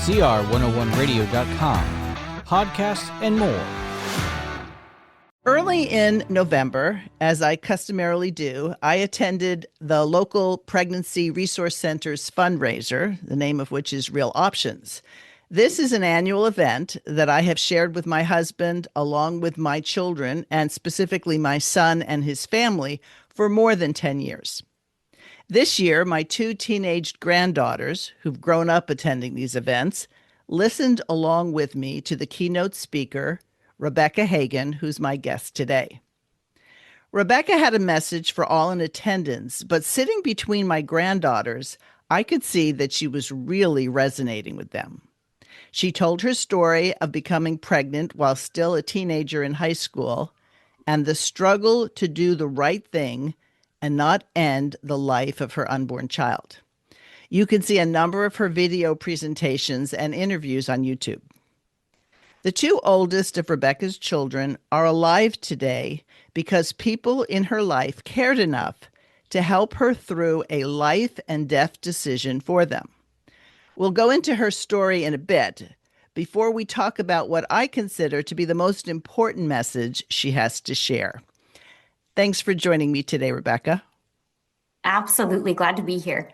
CR101radio.com, podcasts, and more. Early in November, as I customarily do, I attended the local Pregnancy Resource Center's fundraiser, the name of which is Real Options. This is an annual event that I have shared with my husband, along with my children, and specifically my son and his family, for more than 10 years. This year, my two teenaged granddaughters, who've grown up attending these events, listened along with me to the keynote speaker, Rebecca Hagen, who's my guest today. Rebecca had a message for all in attendance, but sitting between my granddaughters, I could see that she was really resonating with them. She told her story of becoming pregnant while still a teenager in high school and the struggle to do the right thing and not end the life of her unborn child. You can see a number of her video presentations and interviews on YouTube. The two oldest of Rebecca's children are alive today because people in her life cared enough to help her through a life and death decision for them. We'll go into her story in a bit before we talk about what I consider to be the most important message she has to share. Thanks for joining me today, Rebecca. Absolutely. Glad to be here.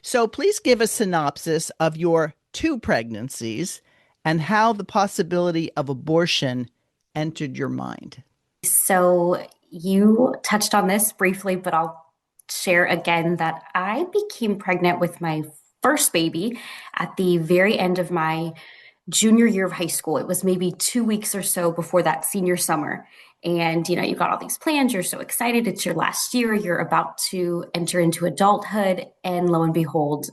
So please give a synopsis of your two pregnancies and how the possibility of abortion entered your mind. So you touched on this briefly, but I'll share again that I became pregnant with my first baby at the very end of my junior year of high school. It was maybe 2 weeks or so before that senior summer. And, you've got all these plans. You're so excited. It's your last year. You're about to enter into adulthood. And lo and behold,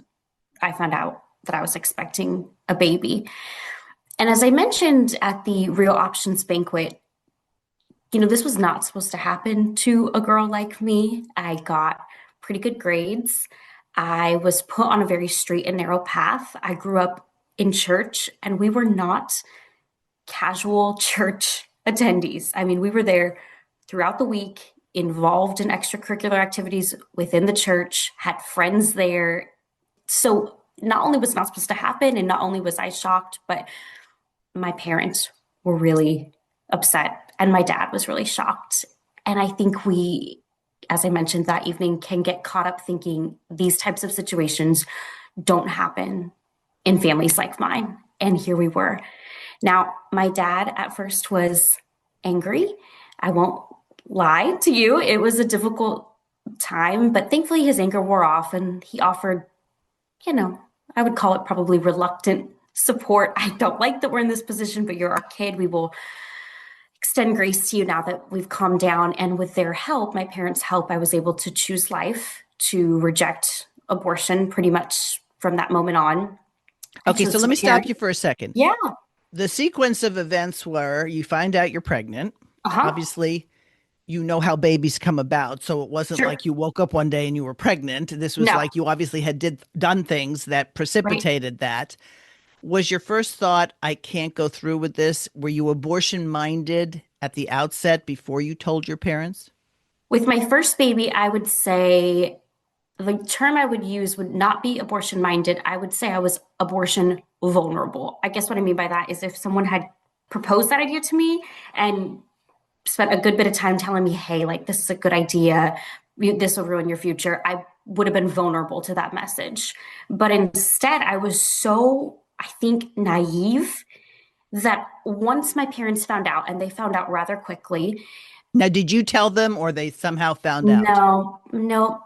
I found out that I was expecting a baby. And as I mentioned at the Real Options banquet, this was not supposed to happen to a girl like me. I got pretty good grades. I was put on a very straight and narrow path. I grew up in church, and we were not casual church attendees. I mean, we were there throughout the week, involved in extracurricular activities within the church, had friends there. So not only was it not supposed to happen, and not only was I shocked, but my parents were really upset, and my dad was really shocked. And I think we, as I mentioned that evening, can get caught up thinking these types of situations don't happen in families like mine. And here we were. Now, my dad at first was angry. I won't lie to you. It was a difficult time, but thankfully his anger wore off, and he offered, I would call it probably reluctant support. I don't like that we're in this position, but you're our kid. We will extend grace to you now that we've calmed down. And with their help, my parents' help, I was able to choose life, to reject abortion pretty much from that moment on. Okay, so let me stop you for a second. Yeah. The sequence of events where you find out you're pregnant. Obviously, you know how babies come about. So it wasn't like you woke up one day and you were pregnant. This was like you obviously had done things that precipitated that. Was your first thought, I can't go through with this? Were you abortion-minded at the outset before you told your parents? With my first baby, I would say the term I would use would not be abortion-minded. I would say I was abortion vulnerable. I guess what I mean by that is if someone had proposed that idea to me and spent a good bit of time telling me, hey, this is a good idea, this will ruin your future, I would have been vulnerable to that message. But instead, I was so, I think, naive that once my parents found out, and they found out rather quickly. Now, did you tell them, or they somehow found out? No.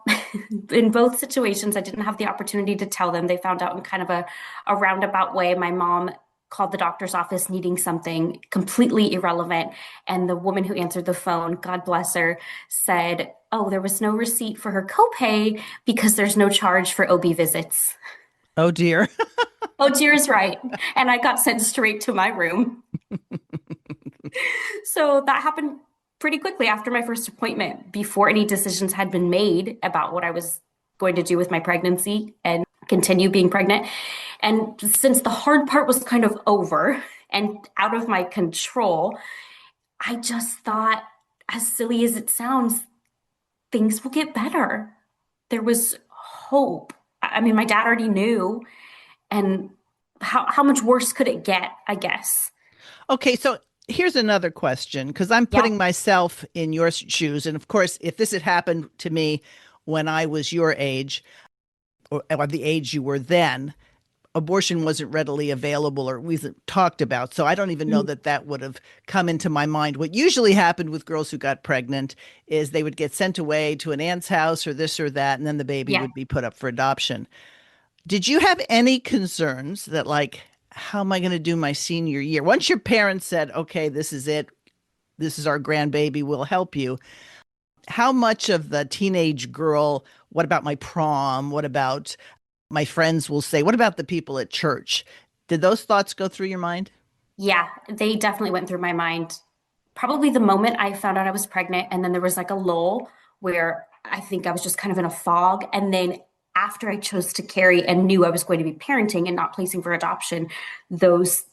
In both situations, I didn't have the opportunity to tell them. They found out in kind of a roundabout way. My mom called the doctor's office needing something completely irrelevant. And the woman who answered the phone, God bless her, said, oh, there was no receipt for her copay because there's no charge for OB visits. Oh, dear. Oh, dear is right. And I got sent straight to my room. So that happened pretty quickly after my first appointment, before any decisions had been made about what I was going to do with my pregnancy and continue being pregnant. And since the hard part was kind of over and out of my control, I just thought, as silly as it sounds, things will get better. There was hope. I mean, my dad already knew, and how much worse could it get, I guess. Okay, so here's another question because I'm Yeah. putting myself in your shoes. And of course, if this had happened to me when I was your age or the age you were then, abortion wasn't readily available or wasn't talked about. So I don't even know Mm, that that would have come into my mind. What usually happened with girls who got pregnant is they would get sent away to an aunt's house or this or that, and then the baby yeah. would be put up for adoption. Did you have any concerns that, like, how am I going to do my senior year? Once your parents said, okay, this is it, this is our grandbaby, we'll help you. How much of the teenage girl, what about my prom? What about my friends will say, what about the people at church? Did those thoughts go through your mind? Yeah, they definitely went through my mind. Probably the moment I found out I was pregnant, and then there was like a lull where I think I was just kind of in a fog. And then after I chose to carry and knew I was going to be parenting and not placing for adoption, those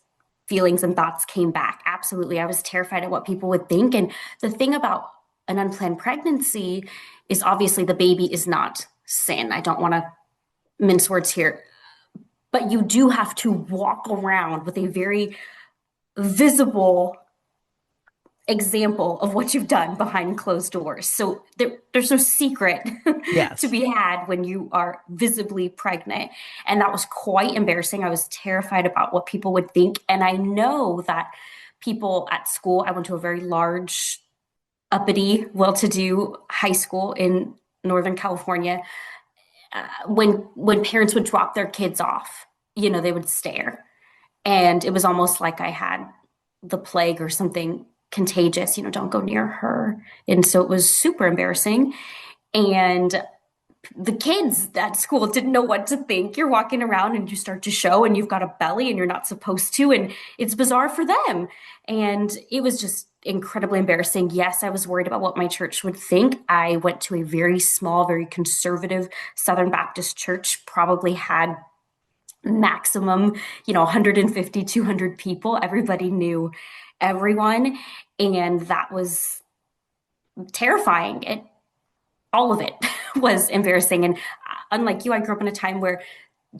feelings and thoughts came back. Absolutely. I was terrified of what people would think. And the thing about an unplanned pregnancy is obviously the baby is not sin. I don't want to mince words here, but you do have to walk around with a very visible example of what you've done behind closed doors. So there's no secret to Yes. be had when you are visibly pregnant. And that was quite embarrassing. I was terrified about what people would think. And I know that people at school, I went to a very large, uppity, well to do high school in Northern California. When parents would drop their kids off, they would stare. And it was almost like I had the plague or something contagious, don't go near her. And so it was super embarrassing. And the kids at school didn't know what to think. You're walking around and you start to show and you've got a belly and you're not supposed to. And it's bizarre for them. And it was just incredibly embarrassing. Yes, I was worried about what my church would think. I went to a very small, very conservative Southern Baptist church, probably had maximum, 150, 200 people. Everybody knew everyone. And that was terrifying. All of it was embarrassing. And unlike you, I grew up in a time where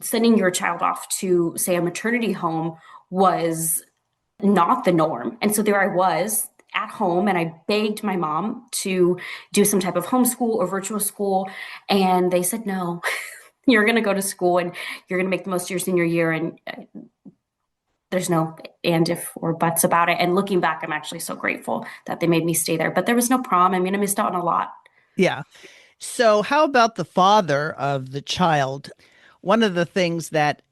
sending your child off to, say, a maternity home was not the norm. And so there I was at home and I begged my mom to do some type of homeschool or virtual school. And they said, no, you're going to go to school and you're going to make the most of your senior year. And there's no and if or buts about it. And looking back, I'm actually so grateful that they made me stay there. But there was no prom. I mean, I missed out on a lot. Yeah. So, how about the father of the child? One of the things that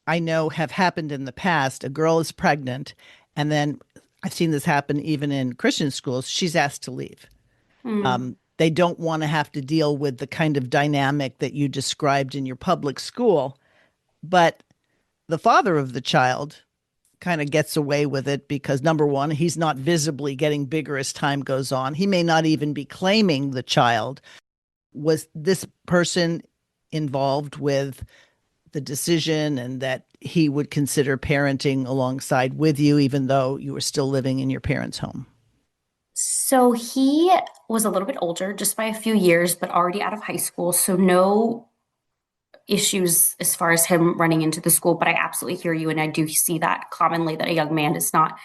I know have happened in the past, a girl is pregnant, and then I've seen this happen even in Christian schools, she's asked to leave. Mm. They don't want to have to deal with the kind of dynamic that you described in your public school. But the father of the child kind of gets away with it because number one, he's not visibly getting bigger as time goes on. He may not even be claiming the child. Was this person involved with the decision and that he would consider parenting alongside with you, even though you were still living in your parents' home? So he was a little bit older, just by a few years, but already out of high school. So no issues as far as him running into the school. But I absolutely hear you. And I do see that commonly that a young man is not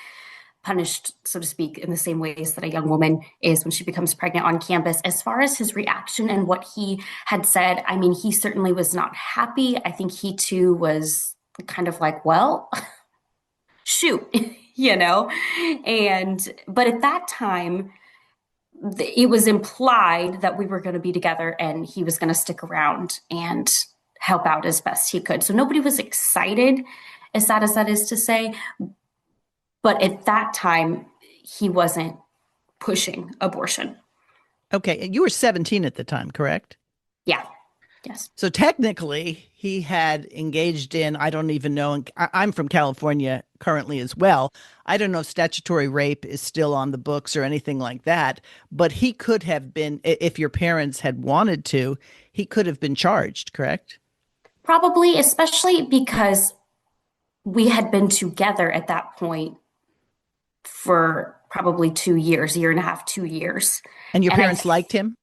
punished, so to speak, in the same ways that a young woman is when she becomes pregnant on campus. As far as his reaction and what he had said, I mean, he certainly was not happy. I think he too was kind of like, well, shoot, you know? But at that time, it was implied that we were going to be together and he was going to stick around and help out as best he could. So nobody was excited, as sad as that is to say. But at that time, he wasn't pushing abortion. Okay. And you were 17 at the time, correct? Yeah. Yes. So technically, he had engaged in, I don't even know, and I'm from California currently as well. I don't know if statutory rape is still on the books or anything like that, but he could have been, if your parents had wanted to, he could have been charged, correct? Probably, especially because we had been together at that point for probably 2 years, a year and a half, 2 years. And your And I parents liked him?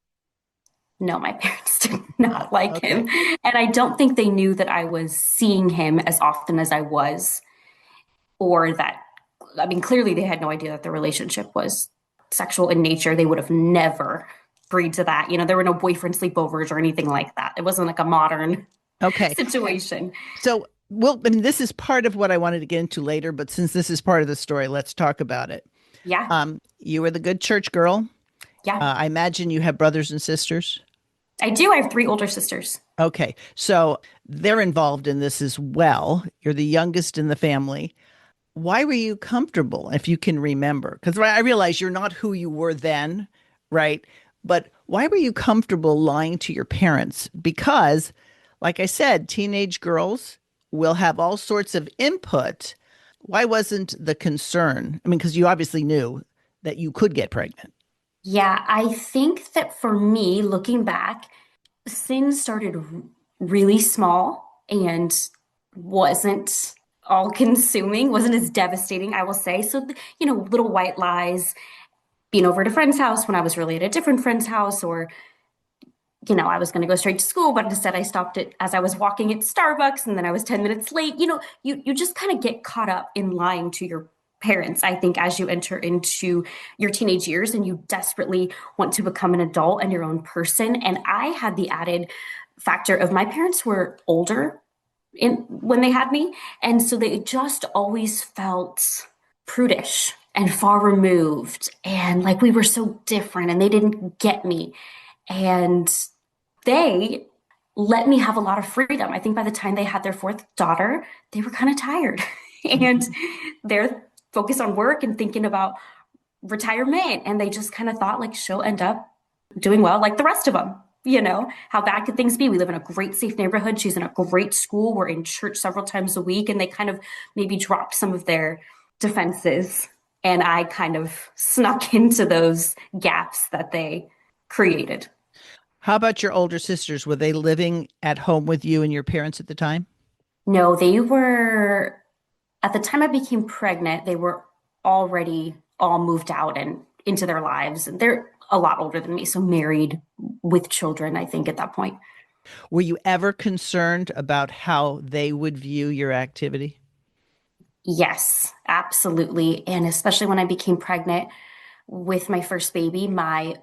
No, my parents did not like Okay. him. And I don't think they knew that I was seeing him as often as I was, or that, I mean, clearly they had no idea that the relationship was sexual in nature. They would have never agreed to that. You know, there were no boyfriend sleepovers or anything like that. It wasn't like a modern Okay. situation. So, well, I mean, this is part of what I wanted to get into later, but since this is part of the story, let's talk about it. Yeah. You were the good church girl. Yeah. I imagine you have brothers and sisters. I do. I have three older sisters. Okay. So they're involved in this as well. You're the youngest in the family. Why were you comfortable, if you can remember? Because I realize you're not who you were then, right? But why were you comfortable lying to your parents? Because, like I said, teenage girls will have all sorts of input. Why wasn't the concern? I mean, because you obviously knew that you could get pregnant. Yeah. I think that for me, looking back, sin started really small and wasn't all consuming, wasn't as devastating, I will say. So, little white lies, being over at a friend's house when I was really at a different friend's house, or, I was going to go straight to school, but instead I stopped it as I was walking at Starbucks and then I was 10 minutes late. You just kind of get caught up in lying to your parents, I think, as you enter into your teenage years and you desperately want to become an adult and your own person. And I had the added factor of my parents were older when they had me. And so they just always felt prudish and far removed. And like we were so different and they didn't get me. And they let me have a lot of freedom. I think by the time they had their fourth daughter, they were kind of tired and they're focused on work and thinking about retirement. And they just kind of thought like she'll end up doing well like the rest of them. How bad could things be? We live in a great, safe neighborhood. She's in a great school. We're in church several times a week. And they kind of maybe dropped some of their defenses. And I kind of snuck into those gaps that they created. How about your older sisters? Were they living at home with you and your parents at the time? No, they were, at the time I became pregnant, they were already all moved out and into their lives. And they're a lot older than me, so married with children, I think, at that point. Were you ever concerned about how they would view your activity? Yes, absolutely. And especially when I became pregnant with my first baby, my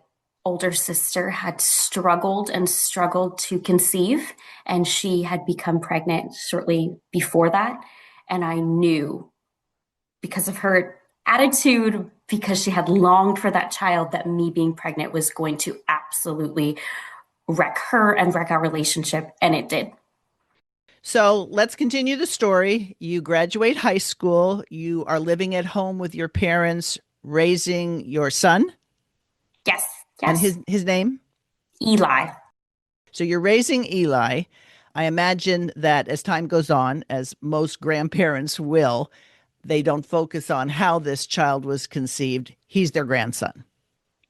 older sister had struggled and struggled to conceive, and she had become pregnant shortly before that. And I knew because of her attitude, because she had longed for that child, that me being pregnant was going to absolutely wreck her and wreck our relationship. And it did. So let's continue the story. You graduate high school. You are living at home with your parents, raising your son. Yes. And Yes. his name? Eli. So you're raising Eli. I imagine that as time goes on, as most grandparents will, they don't focus on how this child was conceived. He's their grandson.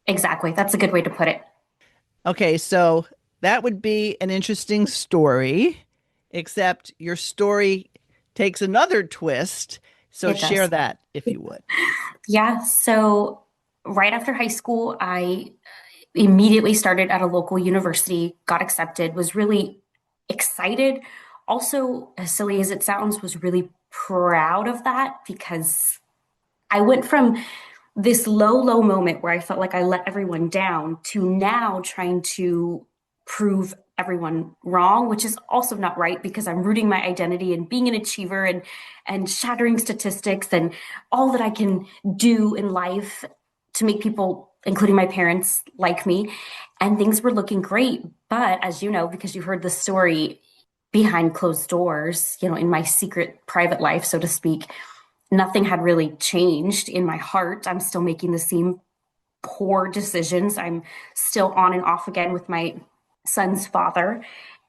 Exactly. That's a good way to put it. Okay, so that would be an interesting story, except your story takes another twist. So It share does. that if you would. Yeah. So right after high school, I immediately started at a local university, got accepted, was really excited. Also, as silly as it sounds, was really proud of that because I went from this low moment where I felt like I let everyone down to now trying to prove everyone wrong, which is also not right because I'm rooting my identity and being an achiever and shattering statistics and all that I can do in life to make people, including my parents, like me. And things were looking great. But as you know, because you heard the story behind closed doors, in my secret private life, so to speak, nothing had really changed in my heart. I'm still making the same poor decisions. I'm still on and off again with my son's father.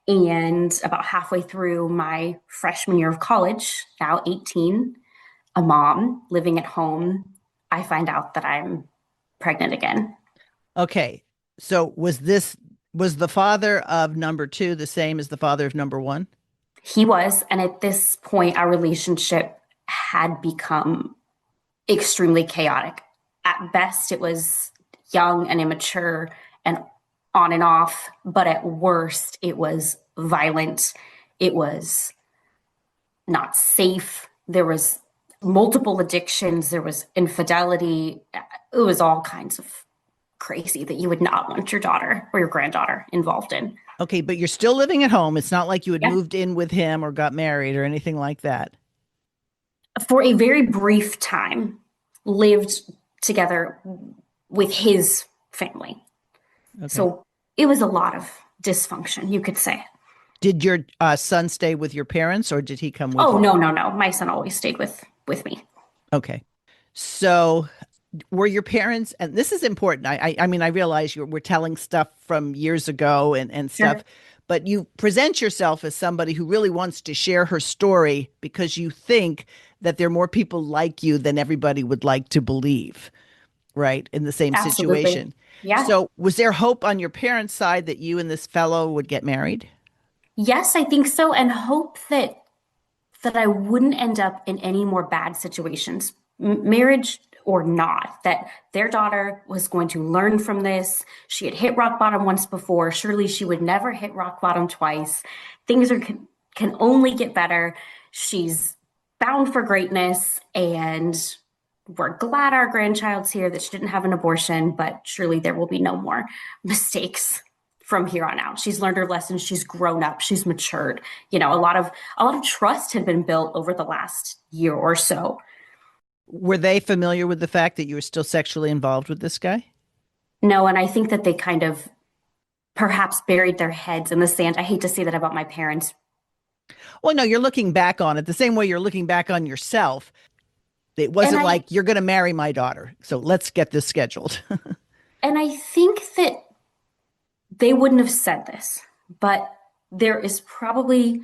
And about halfway through my freshman year of college, now 18, a mom living at home, I find out that I'm pregnant again. Okay, so was the father of number two the same as the father of number one? He was. And at this point, our relationship had become extremely chaotic. At best, it was young and immature and on and off, but at worst, it was violent. It was not safe. There was multiple addictions. There was infidelity. It was all kinds of crazy that you would not want your daughter or your granddaughter involved in. Okay, but you're still living at home. It's not like you had Yeah. moved in with him or got married or anything like that. For a very brief time, lived together with his family. Okay. So it was a lot of dysfunction, you could say. Did your son stay with your parents or did he come with Oh, you? no, no, no. My son always stayed with me. Okay. So were your parents, and this is important. I mean, I realize we're telling stuff from years ago and stuff, Sure. but you present yourself as somebody who really wants to share her story because you think that there are more people like you than everybody would like to believe, right? In the same Absolutely. situation. Yeah. So was there hope on your parents' side that you and this fellow would get married? Yes, I think so. And hope that I wouldn't end up in any more bad situations, marriage or not, that their daughter was going to learn from this. She had hit rock bottom once before. Surely she would never hit rock bottom twice. Things can only get better. She's bound for greatness, and we're glad our grandchild's here, that she didn't have an abortion, but surely there will be no more mistakes from here on out. She's learned her lessons. She's grown up. She's matured. A lot of trust had been built over the last year or so. Were they familiar with the fact that you were still sexually involved with this guy? No, and I think that they kind of perhaps buried their heads in the sand. I hate to say that about my parents. Well, no, you're looking back on it the same way you're looking back on yourself. It And wasn't I like you're going to marry my daughter, so let's get this scheduled. and I think that they wouldn't have said this, but there is probably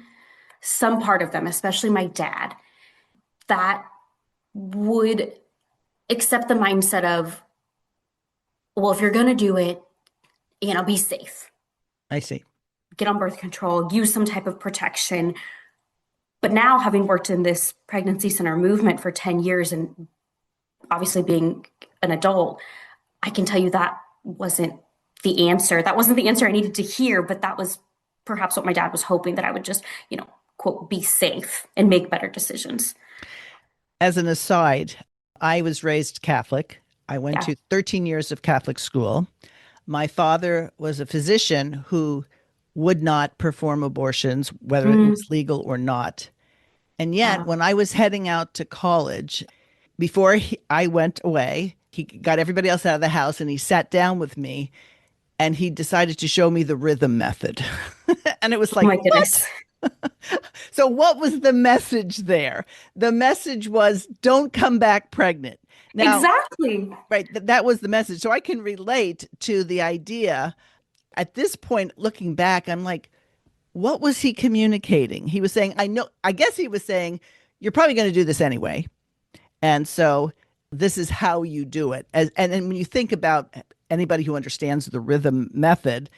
some part of them, especially my dad, that would accept the mindset of, well, if you're going to do it, be safe, I see. get on birth control, use some type of protection. But now, having worked in this pregnancy center movement for 10 years and obviously being an adult, I can tell you that wasn't the answer. That wasn't the answer I needed to hear, but that was perhaps what my dad was hoping, that I would just, quote, be safe and make better decisions. As an aside, I was raised Catholic. I went Yeah. to 13 years of Catholic school. My father was a physician who would not perform abortions, whether it was legal or not. And yet, Wow. when I was heading out to college, before I went away, he got everybody else out of the house and he sat down with me and he decided to show me the rhythm method. And it was Oh like, my what? goodness. So what was the message there? The message was don't come back pregnant. Now, Exactly. right, that was the message. So I can relate to the idea. At this point, looking back, I'm like, what was he communicating? He was saying, I guess he was saying, you're probably going to do this anyway. And so this is how you do it. And then when you think about anybody who understands the rhythm method,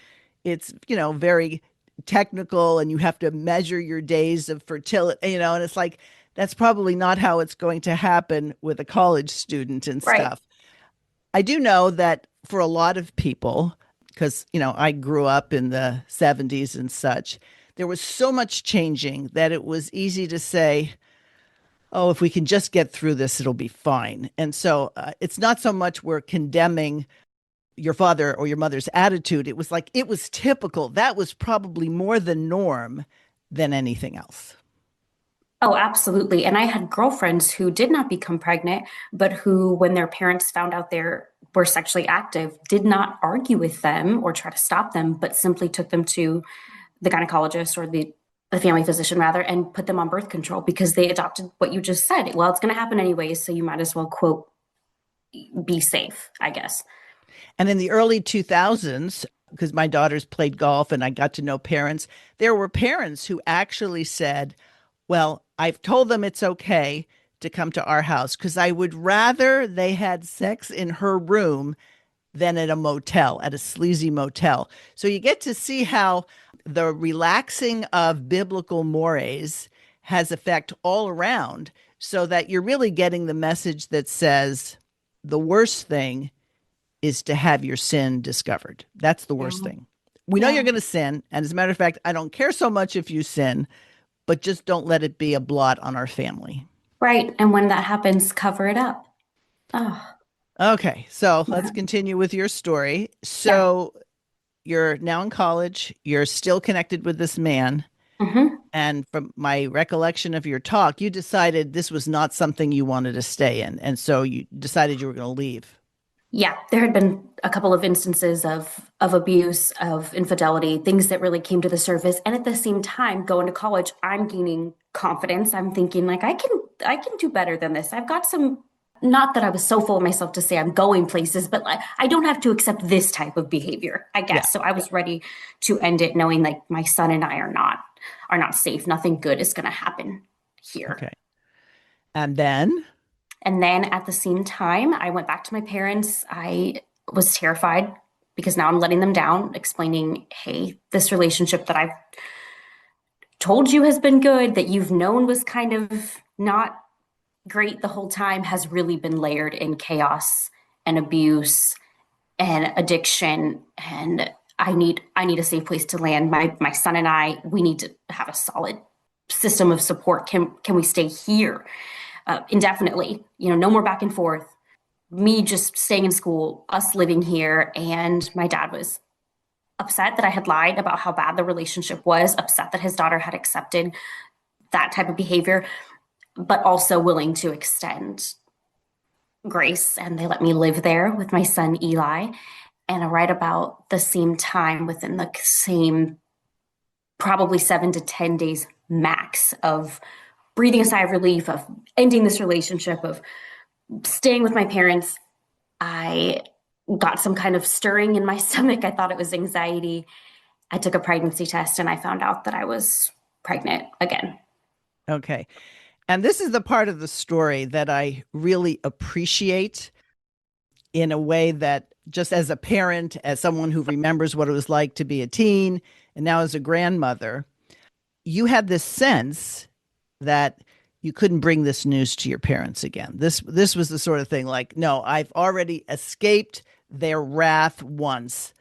it's, very technical and you have to measure your days of fertility, and it's like, that's probably not how it's going to happen with a college student and Right. stuff. I do know that for a lot of people, because, I grew up in the 70s and such, there was so much changing that it was easy to say, oh, if we can just get through this, it'll be fine. And so it's not so much we're condemning your father or your mother's attitude. It was like, it was typical. That was probably more the norm than anything else. Oh, absolutely. And I had girlfriends who did not become pregnant, but who, when their parents found out they were sexually active, did not argue with them or try to stop them, but simply took them to the gynecologist or the family physician rather, and put them on birth control because they adopted what you just said. Well, it's going to happen anyways, so you might as well, quote, be safe, I guess. And in the early 2000s, because my daughters played golf and I got to know parents, there were parents who actually said, well, I've told them it's okay to come to our house because I would rather they had sex in her room than at a motel, at a sleazy motel. So you get to see how the relaxing of biblical mores has effect all around, so that you're really getting the message that says the worst thing is to have your sin discovered. That's the worst thing. We know you're going to sin. And as a matter of fact, I don't care so much if you sin, but just don't let it be a blot on our family. Right. And when that happens, cover it up. Oh, Okay. So let's continue with your story. So you're now in college. You're still connected with this man. And from my recollection of your talk, you decided this was not something you wanted to stay in. And so you decided you were going to leave. Yeah, there had been a couple of instances of abuse, of infidelity, things that really came to the surface. And at the same time, going to college, I'm gaining confidence. I'm thinking like I can do better than this. I've got some, not that I was so full of myself to say I'm going places, but like I don't have to accept this type of behavior, I guess. So I was ready to end it knowing like my son and I are not safe. Nothing good is going to happen here. Okay. And then at the same time, I went back to my parents. I was terrified because now I'm letting them down, explaining, hey, this relationship that I've told you has been good, that you've known was kind of not great the whole time, has really been layered in chaos and abuse and addiction. And I need a safe place to land. My son and I, we need to have a solid system of support. Can we stay here? Indefinitely, no more back and forth, me just staying in school, us living here. And my dad was upset that I had lied about how bad the relationship was, upset that his daughter had accepted that type of behavior, but also willing to extend grace. And they let me live there with my son, Eli. And right about the same time, within the same probably 7 to 10 days max of breathing a sigh of relief, of ending this relationship, of staying with my parents, I got some kind of stirring in my stomach. I thought it was anxiety. I took a pregnancy test and I found out that I was pregnant again. Okay. And this is the part of the story that I really appreciate in a way that just as a parent, as someone who remembers what it was like to be a teen, and now as a grandmother, you had this sense that you couldn't bring this news to your parents again. This was the sort of thing like, no, I've already escaped their wrath once.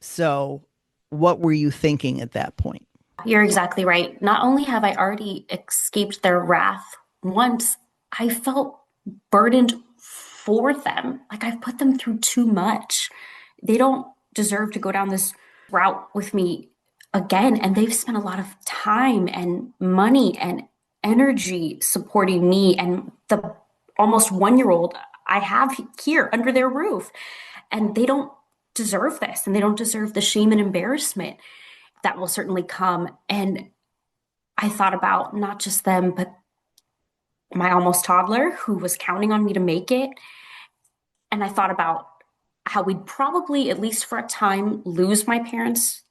So what were you thinking at that point? You're exactly right. Not only have I already escaped their wrath once, I felt burdened for them. Like I've put them through too much. They don't deserve to go down this route with me again. And they've spent a lot of time and money and energy supporting me and the almost 1-year-old I have here under their roof. And they don't deserve this, and they don't deserve the shame and embarrassment that will certainly come. And I thought about not just them, but my almost toddler who was counting on me to make it. And I thought about how we'd probably, at least for a time, lose my parents'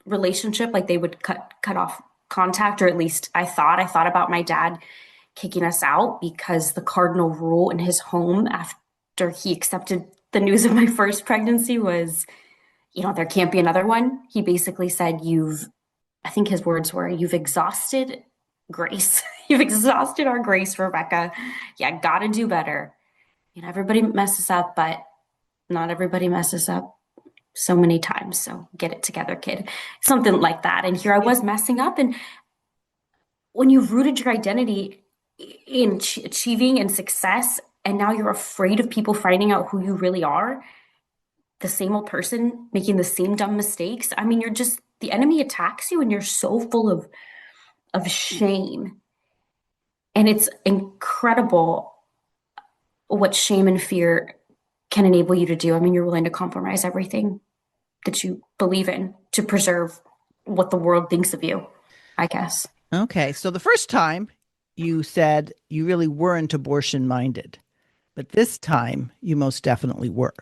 relationship. Like they would cut off contact, or at least I thought about my dad kicking us out, because the cardinal rule in his home after he accepted the news of my first pregnancy was, there can't be another one. He basically said, I think his words were, you've exhausted grace. You've exhausted our grace, Rebecca. Yeah, gotta do better. Everybody messes up, but not everybody messes up so many times. So get it together, kid. Something like that. And here I was messing up. And when you've rooted your identity in achieving and success, and now you're afraid of people finding out who you really are, the same old person making the same dumb mistakes. I mean, the enemy attacks you and you're so full of shame. And it's incredible what shame and fear can enable you to do. I mean, you're willing to compromise everything that you believe in to preserve what the world thinks of you, I guess. Okay. So the first time you said you really weren't abortion minded, but this time you most definitely were.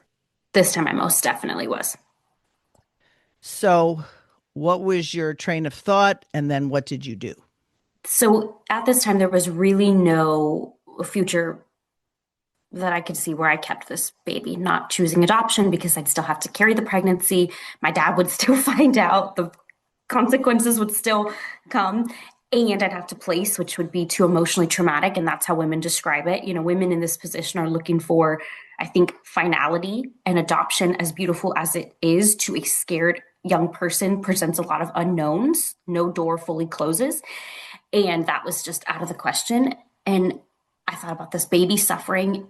This time I most definitely was. So what was your train of thought? And then what did you do? So at this time, there was really no future that I could see where I kept this baby, not choosing adoption because I'd still have to carry the pregnancy. My dad would still find out, the consequences would still come, and I'd have to place, which would be too emotionally traumatic. And that's how women describe it. Women in this position are looking for, I think, finality, and adoption, as beautiful as it is, to a scared young person presents a lot of unknowns. No door fully closes. And that was just out of the question. And I thought about this baby suffering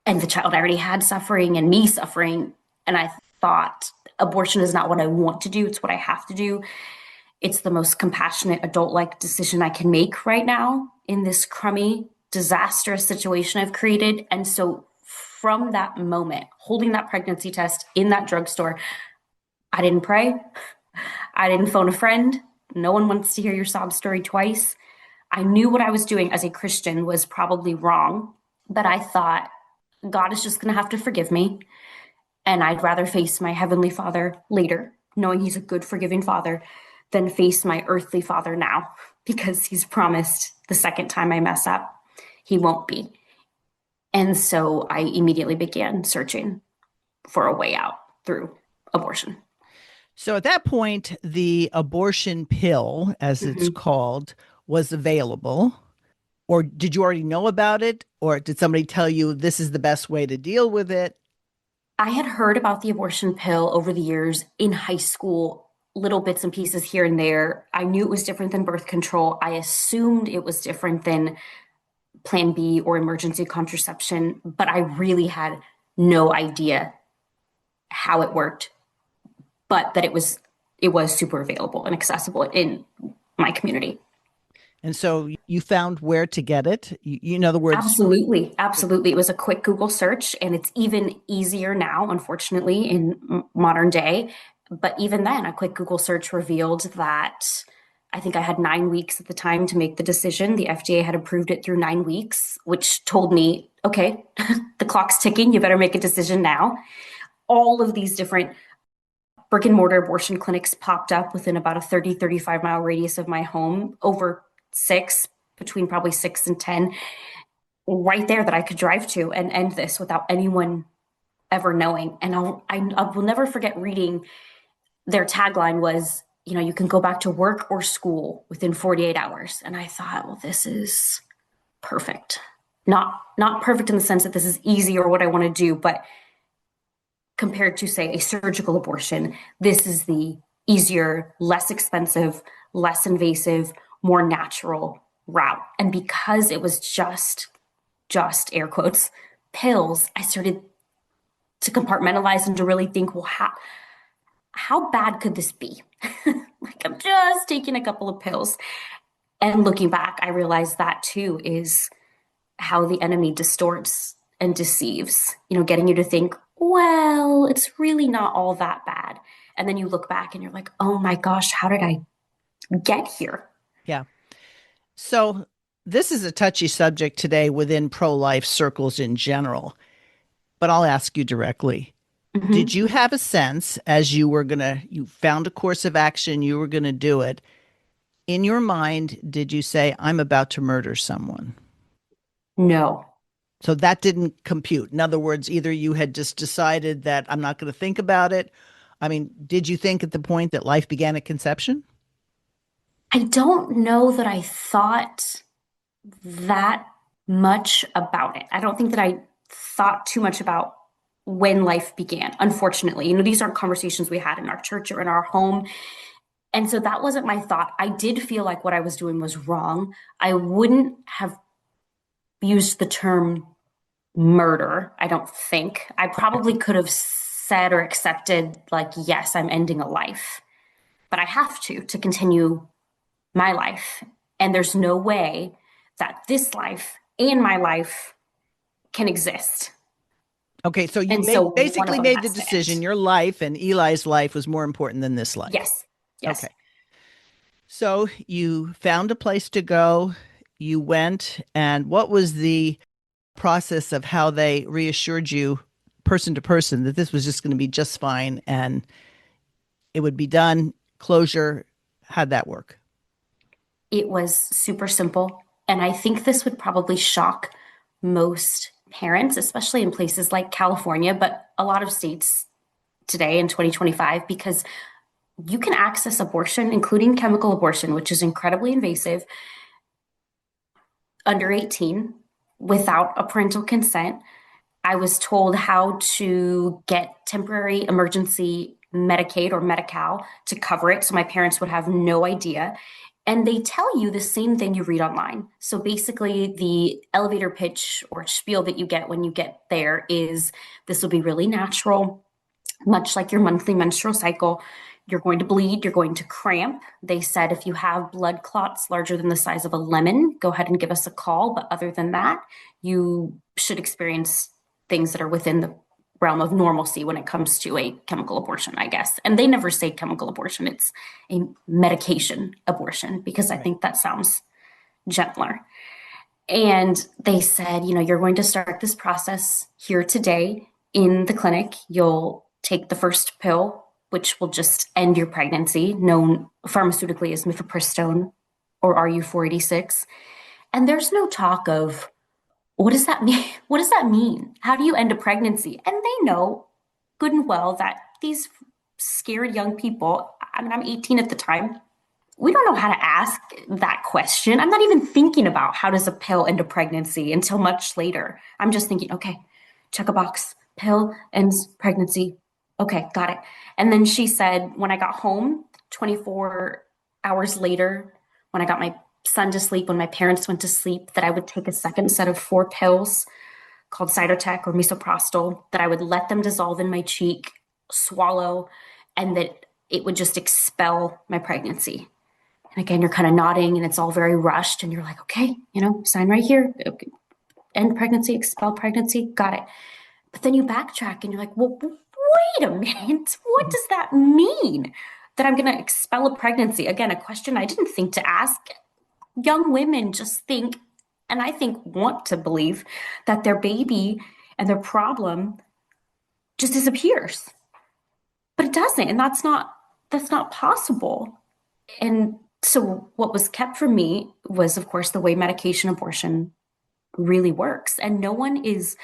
and the child I already had suffering and me suffering. And I thought abortion is not what I want to do. It's what I have to do. It's the most compassionate adult-like decision I can make right now in this crummy, disastrous situation I've created. And so from that moment, holding that pregnancy test in that drugstore, I didn't pray. I didn't phone a friend. No one wants to hear your sob story twice. I knew what I was doing as a Christian was probably wrong, but I thought God is just going to have to forgive me. And I'd rather face my heavenly Father later, knowing he's a good, forgiving Father, than face my earthly father now, because he's promised the second time I mess up, he won't be. And so I immediately began searching for a way out through abortion. So at that point, the abortion pill, as it's called, was available. Or did you already know about it? Or did somebody tell you this is the best way to deal with it? I had heard about the abortion pill over the years in high school, little bits and pieces here and there. I knew it was different than birth control. I assumed it was different than Plan B or emergency contraception, but I really had no idea how it worked, but that it was super available and accessible in my community. And so you found where to get it. In other words, Absolutely. It was a quick Google search, and it's even easier now, unfortunately, in modern day. But even then, a quick Google search revealed that I think I had 9 weeks at the time to make the decision. The FDA had approved it through 9 weeks, which told me, okay, the clock's ticking. You better make a decision now. All of these different brick and mortar abortion clinics popped up within about a 35 mile radius of my home, over between probably 6 and 10, right there that I could drive to and end this without anyone ever knowing. And I will never forget reading their tagline was, you can go back to work or school within 48 hours. And I thought, well, this is perfect. Not perfect in the sense that this is easy or what I want to do, but compared to, say, a surgical abortion, this is the easier, less expensive, less invasive, more natural route. And because it was just air quotes, pills, I started to compartmentalize and to really think, well, how bad could this be? Like, I'm just taking a couple of pills. And looking back, I realized that too is how the enemy distorts and deceives, getting you to think, well, it's really not all that bad. And then you look back and you're like, oh my gosh, how did I get here? Yeah. So this is a touchy subject today within pro-life circles in general, but I'll ask you directly. Did you have a sense as you found a course of action, you were going to do it? In your mind, did you say, I'm about to murder someone? No. So that didn't compute. In other words, either you had just decided that I'm not going to think about it. I mean, did you think at the point that life began at conception? I don't know that I thought that much about it. I don't think that I thought too much about when life began, unfortunately. These aren't conversations we had in our church or in our home. And so that wasn't my thought. I did feel like what I was doing was wrong. I wouldn't have used the term murder, I don't think. I probably could have said or accepted, like, yes, I'm ending a life, but I have to continue my life. And there's no way that this life and my life can exist. Okay, so you basically made the decision. Your life and Eli's life was more important than this life. Yes. Okay. So you found a place to go. You went, and what was the process of how they reassured you, person to person, that this was just going to be just fine and it would be done, closure? How'd that work? It was super simple. And I think this would probably shock most parents, especially in places like California, but a lot of states today in 2025, because you can access abortion, including chemical abortion, which is incredibly invasive, under 18 without a parental consent. I was told how to get temporary emergency Medicaid or Medi-Cal to cover it. So my parents would have no idea. And they tell you the same thing you read online. So basically, the elevator pitch or spiel that you get when you get there is this will be really natural, much like your monthly menstrual cycle. You're going to bleed, you're going to cramp. They said if you have blood clots larger than the size of a lemon, go ahead and give us a call. But other than that, you should experience things that are within the realm of normalcy when it comes to a chemical abortion, I guess. And they never say chemical abortion, it's a medication abortion, because I think that sounds gentler. And they said, you're going to start this process here today in the clinic. You'll take the first pill, which will just end your pregnancy, known pharmaceutically as mifepristone or RU486. And there's no talk of, what does that mean? What does that mean? How do you end a pregnancy? And they know good and well that these scared young people, I'm 18 at the time, we don't know how to ask that question. I'm not even thinking about how does a pill end a pregnancy until much later. I'm just thinking, okay, check a box, pill ends pregnancy. Okay, got it. And then she said, when I got home, 24 hours later, when I got my son to sleep, when my parents went to sleep, that I would take a second set of 4 pills called Cytotec or misoprostol, that I would let them dissolve in my cheek, swallow, and that it would just expel my pregnancy. And again, you're kind of nodding and it's all very rushed and you're like, okay, sign right here. Okay. End pregnancy, expel pregnancy. Got it. But then you backtrack and you're like, well, wait a minute. What does that mean? That I'm going to expel a pregnancy? Again, a question I didn't think to ask. Young women just think, and I think want to believe, that their baby and their problem just disappears. But it doesn't, and that's not possible. And so what was kept from me was, of course, the way medication abortion really works. And no one is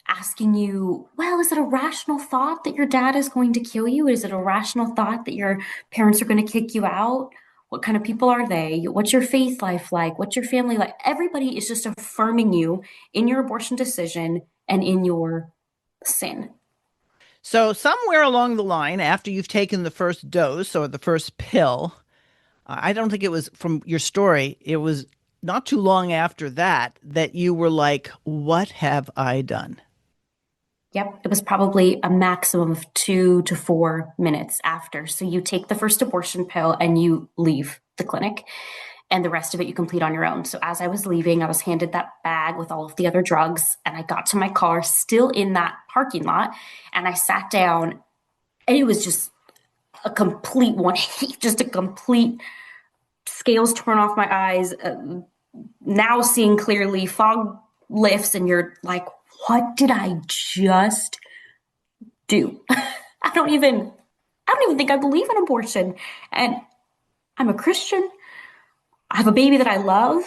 asking you, well, is it a rational thought that your dad is going to kill you? Is it a rational thought that your parents are going to kick you out? What kind of people are they? What's your faith life like? What's your family like? Everybody is just affirming you in your abortion decision and in your sin. So somewhere along the line, after you've taken the first dose or the first pill, I don't think it was from your story, it was not too long after that you were like, what have I done? Yep. It was probably a maximum of 2 to 4 minutes after. So you take the first abortion pill and you leave the clinic, and the rest of it you complete on your own. So as I was leaving, I was handed that bag with all of the other drugs, and I got to my car still in that parking lot, and I sat down, and it was just a complete 180, just a complete scales torn off my eyes, now seeing clearly, fog lifts, and you're like, what did I just do? I don't even think I believe in abortion. And I'm a Christian. I have a baby that I love.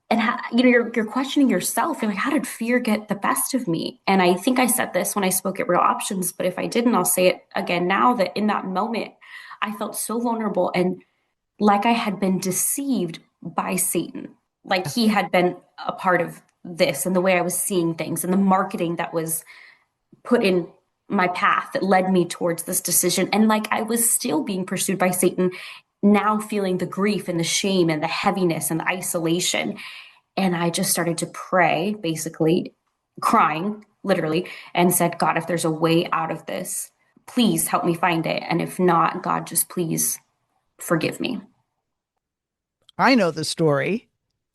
And you're questioning yourself. You're like, how did fear get the best of me? And I think I said this when I spoke at Real Options, but if I didn't, I'll say it again now, that in that moment, I felt so vulnerable and like I had been deceived by Satan. Like he had been a part of this and the way I was seeing things and the marketing that was put in my path that led me towards this decision. And like I was still being pursued by Satan, now feeling the grief and the shame and the heaviness and the isolation. And I just started to pray, basically crying, literally, and said, God, if there's a way out of this, please help me find it. And if not, God, just please forgive me. I know the story.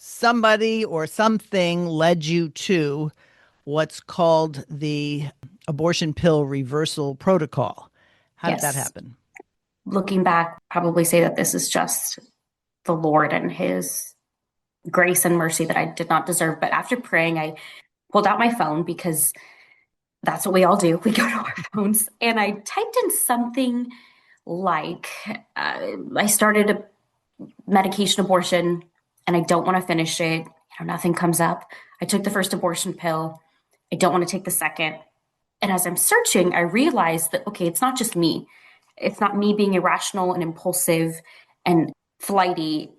Somebody or something led you to what's called the abortion pill reversal protocol. How did that happen? Looking back, probably say that this is just the Lord and his grace and mercy that I did not deserve. But after praying, I pulled out my phone because that's what we all do. We go to our phones. And I typed in something like, I started a medication abortion and I don't want to finish it. Nothing comes up. I took the first abortion pill. I don't want to take the second. And as I'm searching, I realized that, okay, it's not just me. It's not me being irrational and impulsive and flighty.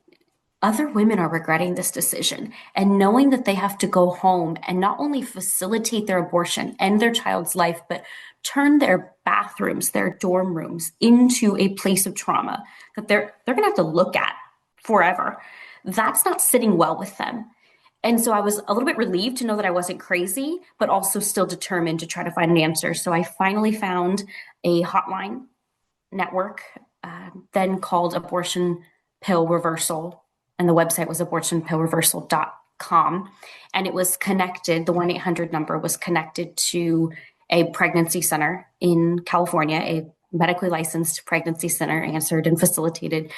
other women are regretting this decision, and knowing that they have to go home and not only facilitate their abortion and their child's life, but turn their bathrooms, their dorm rooms into a place of trauma that they're going to have to look at forever. That's not sitting well with them. And so I was a little bit relieved to know that I wasn't crazy, but also still determined to try to find an answer. So I finally found a hotline network, then called Abortion Pill Reversal, and the website was abortionpillreversal.com. And it was connected, the 1-800 number was connected to a pregnancy center in California, a medically licensed pregnancy center, answered and facilitated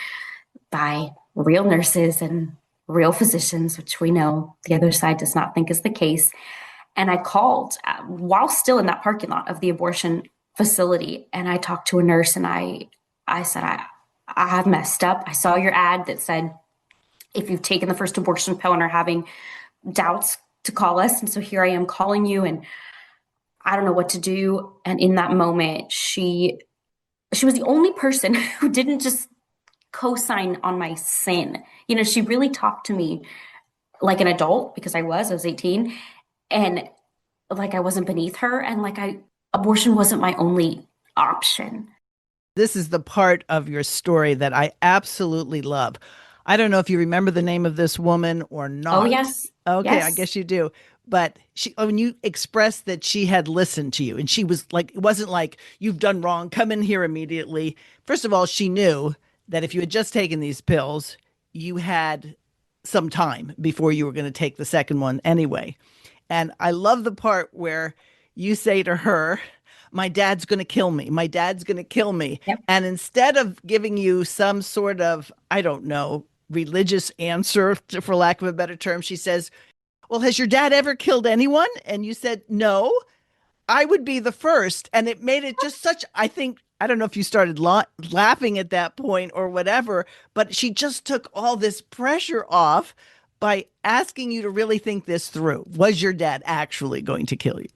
by real nurses and real physicians, which we know the other side does not think is the case. And I called while still in that parking lot of the abortion facility. And I talked to a nurse, and I said, I've messed up. I saw your ad that said, if you've taken the first abortion pill and are having doubts, to call us. And so here I am calling you, and I don't know what to do. And in that moment, she was the only person who didn't just co-sign on my sin. You know, she really talked to me like an adult, because I was 18, and like I wasn't beneath her, and like abortion wasn't my only option. This is the part of your story that I absolutely love. I don't know if you remember the name of this woman or not. Oh, yes. Okay, Yes. I guess you do. But when you expressed that she had listened to you, and she was like, it wasn't like, you've done wrong, come in here immediately. First of all, she knew that if you had just taken these pills, you had some time before you were going to take the second one anyway. And I love the part where you say to her, my dad's going to kill me. My dad's going to kill me. Yep. And instead of giving you some sort of, I don't know, religious answer, for lack of a better term, she says, well, has your dad ever killed anyone? And you said, no, I would be the first. And it made it just such, I think, I don't know if you started laughing at that point or whatever, but she just took all this pressure off by asking you to really think this through. Was your dad actually going to kill you?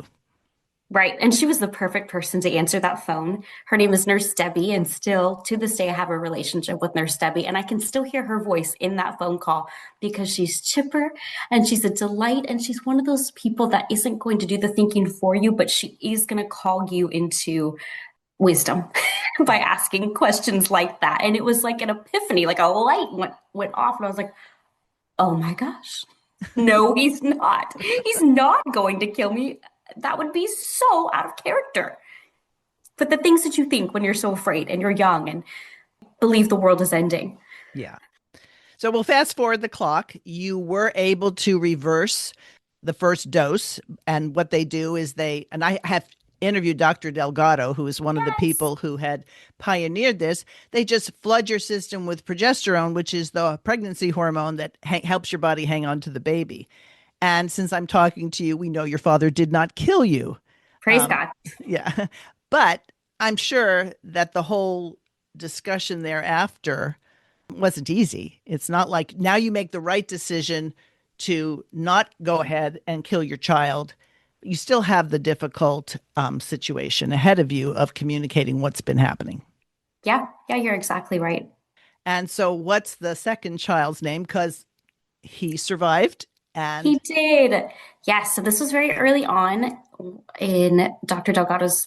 Right. And she was the perfect person to answer that phone. Her name is Nurse Debbie. And still to this day, I have a relationship with Nurse Debbie. And I can still hear her voice in that phone call, because she's chipper and she's a delight. And she's one of those people that isn't going to do the thinking for you, but she is going to call you into wisdom by asking questions like that. And it was like an epiphany, like a light went off. And I was like, oh my gosh, no, he's not. He's not going to kill me. That would be so out of character. But the things that you think when you're so afraid and you're young and believe the world is ending. Yeah. So we'll fast forward the clock. You were able to reverse the first dose. And what they do is and I have interviewed Dr. Delgado, who is one of the people who had pioneered this. They just flood your system with progesterone, which is the pregnancy hormone that helps your body hang on to the baby. And since I'm talking to you, we know your father did not kill you. Praise God. Yeah. But I'm sure that the whole discussion thereafter wasn't easy. It's not like now you make the right decision to not go ahead and kill your child. You still have the difficult situation ahead of you of communicating what's been happening. Yeah, you're exactly right. And so what's the second child's name? Because he survived. And he did. Yes. So this was very early on in Dr. Delgado's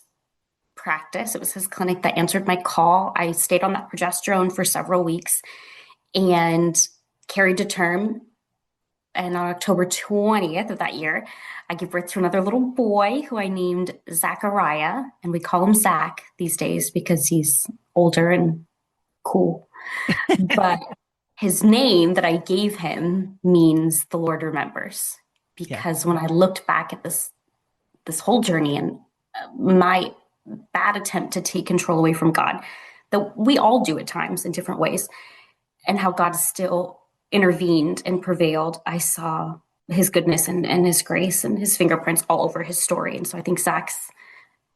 practice. It was his clinic that answered my call. I stayed on that progesterone for several weeks and carried to term. And on October 20th of that year, I gave birth to another little boy who I named Zachariah. And we call him Zach these days because he's older and cool. But his name that I gave him means the Lord remembers. Because when I looked back at this whole journey and my bad attempt to take control away from God, that we all do at times in different ways, and how God still intervened and prevailed, I saw his goodness and his grace and his fingerprints all over his story. And so I think Zach's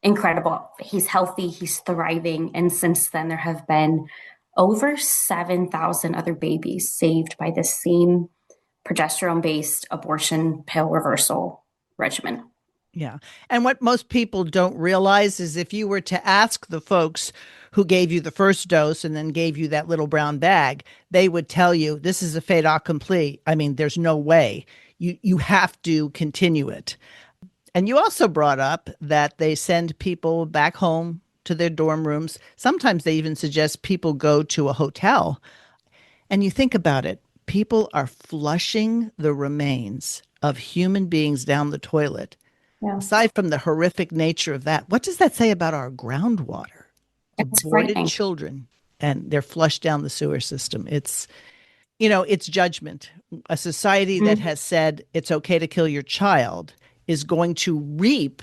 incredible. He's healthy, he's thriving. And since then, there have been over 7,000 other babies saved by this same progesterone-based abortion pill reversal regimen. Yeah. And what most people don't realize is if you were to ask the folks who gave you the first dose and then gave you that little brown bag, they would tell you this is a fait accompli. I mean, there's no way. You have to continue it. And you also brought up that they send people back home to their dorm rooms. Sometimes they even suggest people go to a hotel. And you think about it, people are flushing the remains of human beings down the toilet. Yeah, Aside from the horrific nature of that, what does that say about our groundwater? it's Aborted frightening. children and they're flushed down the sewer system. It's judgment. A society that Mhm. has said it's okay to kill your child is going to reap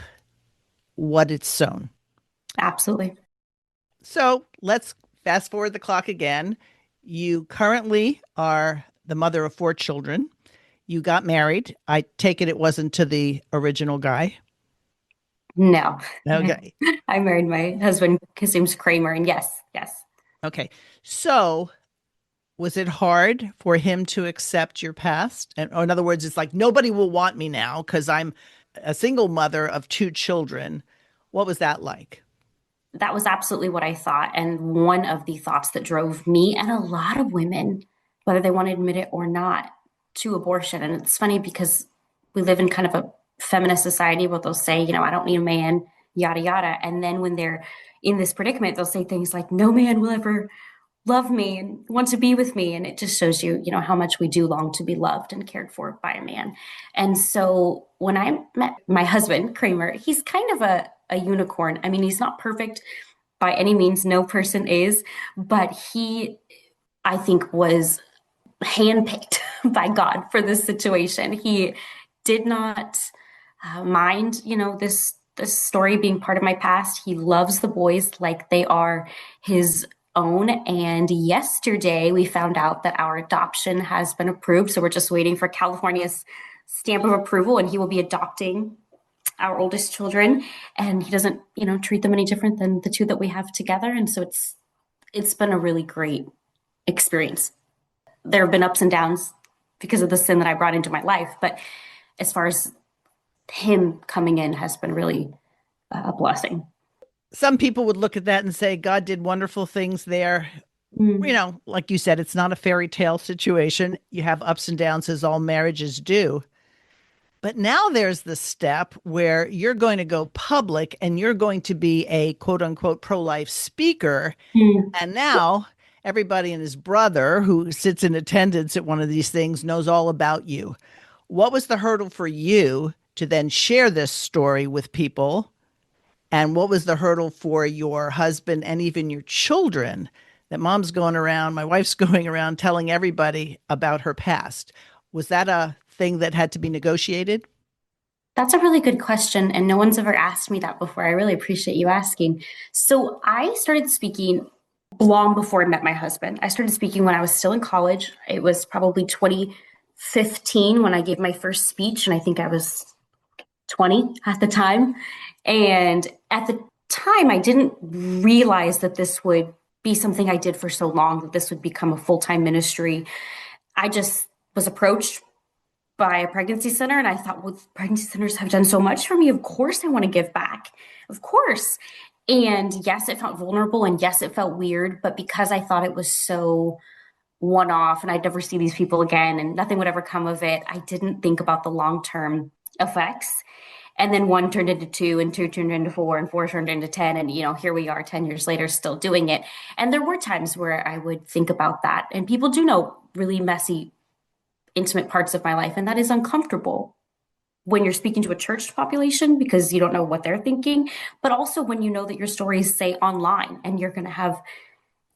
what it's sown. Absolutely. So let's fast forward the clock again. You currently are the mother of 4 children. You got married. I take it wasn't to the original guy. No. Okay. I married my husband. His name's Kramer. And yes, yes. Okay. So was it hard for him to accept your past? And or in other words, it's like nobody will want me now because I'm a single mother of 2 children. What was that like? That was absolutely what I thought. And one of the thoughts that drove me and a lot of women, whether they want to admit it or not, to abortion. And it's funny because we live in kind of a feminist society where they'll say, I don't need a man, yada, yada. And then when they're in this predicament, they'll say things like, no man will ever love me and want to be with me. And it just shows you, how much we do long to be loved and cared for by a man. And so when I met my husband, Kramer, he's kind of a unicorn. I mean, he's not perfect by any means. No person is, but he, I think, was handpicked by God for this situation. He did not mind, this story being part of my past. He loves the boys like they are his own. And yesterday we found out that our adoption has been approved. So we're just waiting for California's stamp of approval, and he will be adopting our oldest children. And he doesn't, treat them any different than the 2 that we have together. And so it's been a really great experience. There have been ups and downs because of the sin that I brought into my life. But as far as him coming in has been really a blessing. Some people would look at that and say God did wonderful things there. Like you said, it's not a fairy tale situation. You have ups and downs as all marriages do. But now there's the step where you're going to go public and you're going to be a quote unquote pro-life speaker. Mm. And now everybody and his brother who sits in attendance at one of these things knows all about you. What was the hurdle for you to then share this story with people? And what was the hurdle for your husband and even your children that mom's going around, my wife's going around telling everybody about her past? Was that a thing that had to be negotiated? That's a really good question. And no one's ever asked me that before. I really appreciate you asking. So I started speaking long before I met my husband. I started speaking when I was still in college. It was probably 2015 when I gave my first speech. And I think I was 20 at the time. And at the time, I didn't realize that this would be something I did for so long, that this would become a full-time ministry. I just was approached by a pregnancy center, and I thought, well, pregnancy centers have done so much for me. Of course I want to give back. Of course. And yes, it felt vulnerable, and yes, it felt weird, but because I thought it was so one-off and I'd never see these people again and nothing would ever come of it, I didn't think about the long-term effects. And then 1 turned into 2 and 2 turned into 4 and 4 turned into 10. And, here we are 10 years later, still doing it. And there were times where I would think about that. And people do know really messy, intimate parts of my life. And that is uncomfortable when you're speaking to a church population because you don't know what they're thinking, but also when you know that your stories say online and you're going to have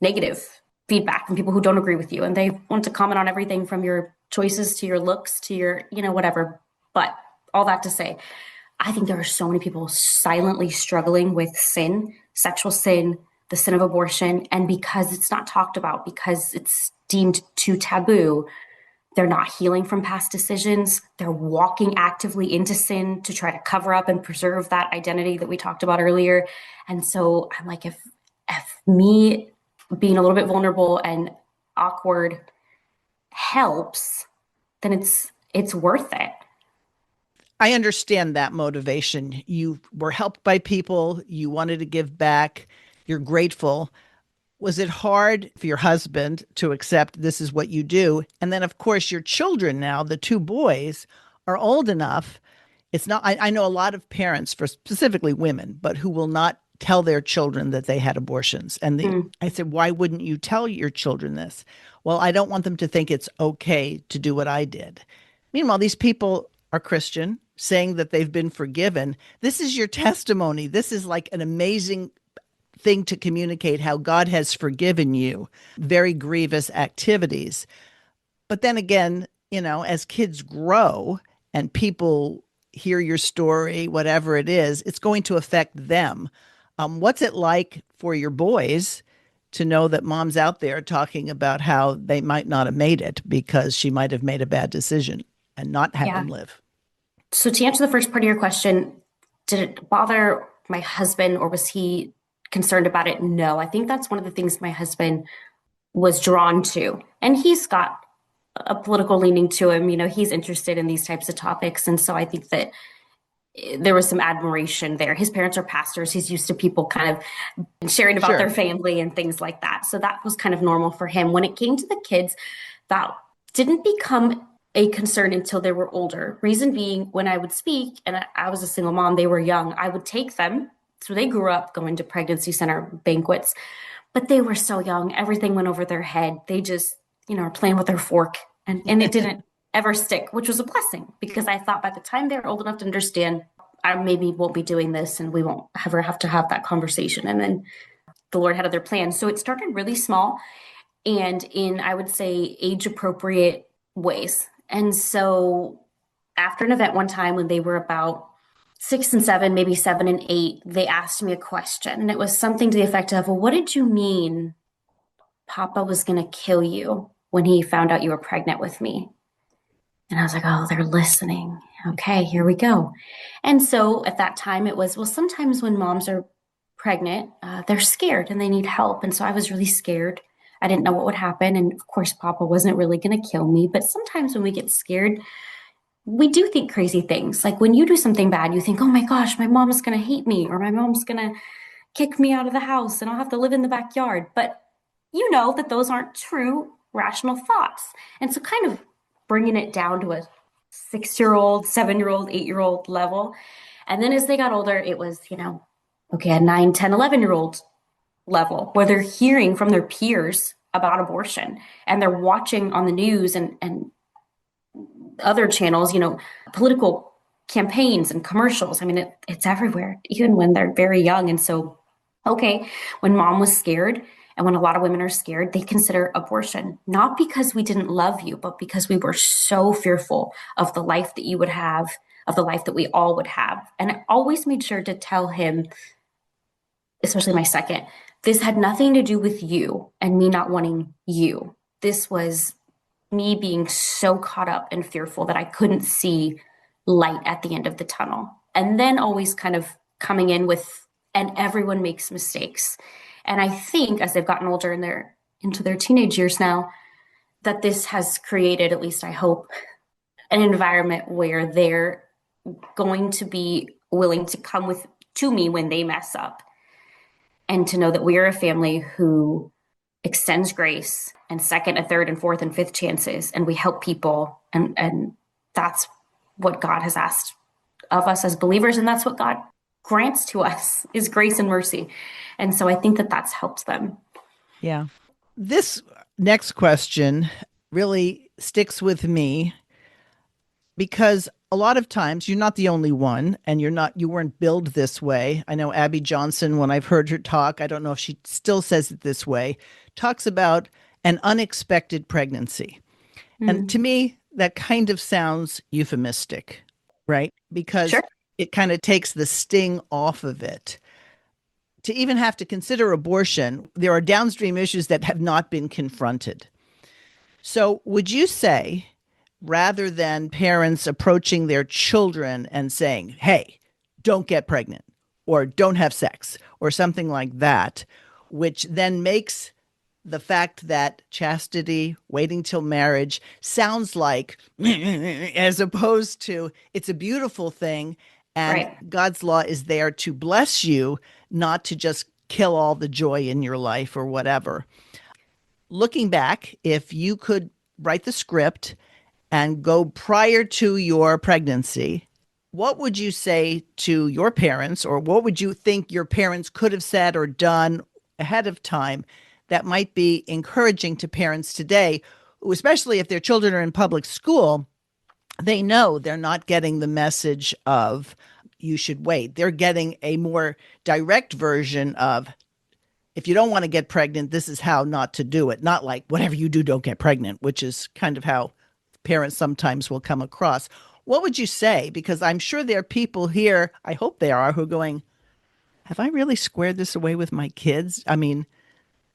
negative feedback from people who don't agree with you. And they want to comment on everything from your choices to your looks to your, whatever. But all that to say, I think there are so many people silently struggling with sin, sexual sin, the sin of abortion. And because it's not talked about, because it's deemed too taboo, they're not healing from past decisions. They're walking actively into sin to try to cover up and preserve that identity that we talked about earlier. And so I'm like, if me being a little bit vulnerable and awkward helps, then it's worth it. I understand that motivation. You were helped by people, you wanted to give back, you're grateful. Was it hard for your husband to accept this is what you do? And then, of course, your children now, the two boys, are old enough. It's not, I know a lot of parents, for specifically women, but who will not tell their children that they had abortions. And I said, why wouldn't you tell your children this? Well, I don't want them to think it's okay to do what I did. Meanwhile, these people are Christian, saying that they've been forgiven. This is your testimony. This is like an amazing thing to communicate how God has forgiven you. Very grievous activities. But then again, as kids grow and people hear your story, whatever it is, it's going to affect them. What's it like for your boys to know that mom's out there talking about how they might not have made it because she might have made a bad decision and not have them live? So to answer the first part of your question, did it bother my husband or was he concerned about it? No, I think that's one of the things my husband was drawn to. And he's got a political leaning to him. He's interested in these types of topics. And so I think that there was some admiration there. His parents are pastors. He's used to people kind of sharing about their family and things like that. So that was kind of normal for him. When it came to the kids, that didn't become a concern until they were older. Reason being, when I would speak, and I was a single mom, they were young, I would take them. So they grew up going to pregnancy center banquets, but they were so young. Everything went over their head. They just, are playing with their fork and it didn't ever stick, which was a blessing because I thought by the time they're old enough to understand, I maybe won't be doing this and we won't ever have to have that conversation. And then the Lord had other plans. So it started really small and in, I would say, age appropriate ways. And so after an event one time when they were about 6 and 7, maybe 7 and 8, they asked me a question. And it was something to the effect of, well, what did you mean Papa was going to kill you when he found out you were pregnant with me? And I was like, oh, they're listening. Okay, here we go. And so at that time it was, well, sometimes when moms are pregnant, they're scared and they need help. And so I was really scared. I didn't know what would happen. And of course, Papa wasn't really going to kill me. But sometimes when we get scared, we do think crazy things. Like when you do something bad, you think, oh my gosh, my mom is going to hate me or my mom's going to kick me out of the house and I'll have to live in the backyard. But you know that those aren't true, rational thoughts. And so kind of bringing it down to a 6-year-old, 7-year-old, 8-year-old level. And then as they got older, it was, okay, a 9, 10, 11-year-old level where they're hearing from their peers about abortion and they're watching on the news and other channels, political campaigns and commercials. I mean, it's everywhere, even when they're very young. And so, okay, when mom was scared and when a lot of women are scared, they consider abortion, not because we didn't love you, but because we were so fearful of the life that you would have, of the life that we all would have. And I always made sure to tell him, especially my second, this had nothing to do with you and me not wanting you. This was me being so caught up and fearful that I couldn't see light at the end of the tunnel. And then always kind of coming in with, and everyone makes mistakes. And I think as they've gotten older and they're into their teenage years now, that this has created, at least I hope, an environment where they're going to be willing to come to me when they mess up. And to know that we are a family who extends grace and second and third and fourth and fifth chances. And we help people. And that's what God has asked of us as believers. And that's what God grants to us is grace and mercy. And so I think that that's helped them. Yeah. This next question really sticks with me because a lot of times you're not the only one and you weren't billed this way. I know Abby Johnson, when I've heard her talk, I don't know if she still says it this way, talks about an unexpected pregnancy. And to me, that kind of sounds euphemistic, right? Because it kind of takes the sting off of it. To even have to consider abortion, there are downstream issues that have not been confronted. So would you say, rather than parents approaching their children and saying, hey, don't get pregnant or don't have sex or something like that, which then makes the fact that chastity, waiting till marriage sounds like, as opposed to it's a beautiful thing. And Right. God's law is there to bless you, not to just kill all the joy in your life or whatever. Looking back, if you could write the script and go prior to your pregnancy, what would you say to your parents, or what would you think your parents could have said or done ahead of time that might be encouraging to parents today, who, especially if their children are in public school, they know they're not getting the message of you should wait. They're getting a more direct version of, if you don't want to get pregnant, this is how not to do it. Not like whatever you do, don't get pregnant, which is kind of how parents sometimes will come across. What would you say? Because I'm sure there are people here, I hope there are, who are going, have I really squared this away with my kids? I mean,